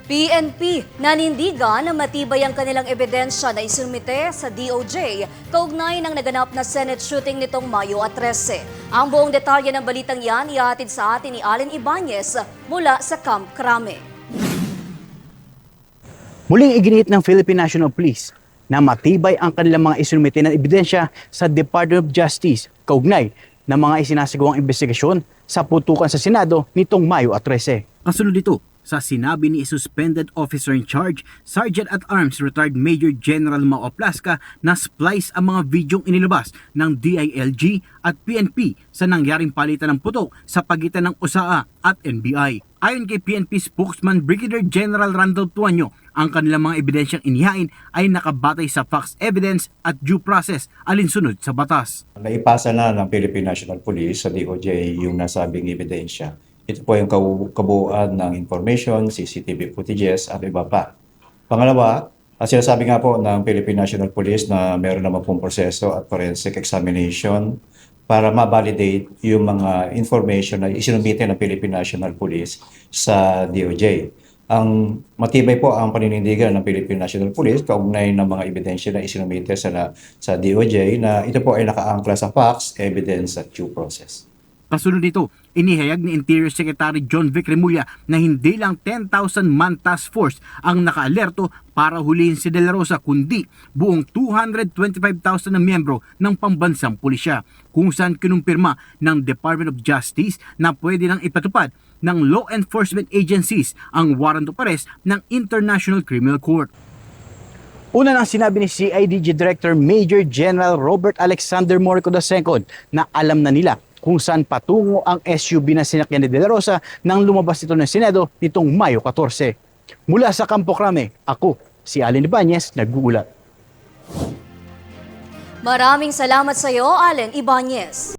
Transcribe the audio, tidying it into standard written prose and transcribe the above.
PNP nanindigan na matibay ang kanilang ebidensya na isinumite sa DOJ kaugnay ng naganap na Senate shooting nitong Mayo 13. Ang buong detalye ng balitang yan ihahatid sa atin ni Allen Ibanez mula sa Camp Crame. Muling iginit ng Philippine National Police na matibay ang kanilang mga isinumite na ebidensya sa Department of Justice kaugnay ng mga isinasagawang investigasyon sa putukan sa Senado nitong Mayo 13. Kasunod dito sa sinabi ni Suspended Officer in Charge, Sergeant at Arms Retired Major General Mao Plasca na splice ang mga videong inilabas ng DILG at PNP sa nangyaring palitan ng putok sa pagitan ng USAA at NBI. Ayon kay PNP spokesman Brigadier General Randall Tuanyo, ang kanilang mga ebidensyang inihain ay nakabatay sa facts, evidence at due process alinsunod sa batas. Naipasa na ng Philippine National Police sa DOJ yung nasabing ebidensya. Ito po yung kabuuan ng information, CCTV footages at iba pa. Pangalawa, sinasabi nga po ng Philippine National Police na meron naman pong proseso at forensic examination para ma-validate yung mga information na isinumite ng Philippine National Police sa DOJ. Ang matibay po ang paninindigan ng Philippine National Police kaugnay ng mga ebidensya na isinumite sa DOJ na ito po ay nakaangkla sa facts, evidence at due process. Kasunod nito, inihayag ni Interior Secretary John Vic Remulla na hindi lang 10,000-man task force ang nakaalerto para hulihin si De La Rosa kundi buong 225,000 na miyembro ng pambansang pulisya kung saan kinumpirma ng Department of Justice na pwede nang ipatupad ng law enforcement agencies ang warrant of arrest ng International Criminal Court. Una nang sinabi ni CIDG Director Major General Robert Alexander Morico II na alam na nila kung saan patungo ang SUV na sinakyan ni De La Rosa nang lumabas ito ng Senado nitong Mayo 14. Mula sa Campo Crame, ako, si Allen Ibanez, nag-uulat. Maraming salamat sa iyo, Allen Ibanez.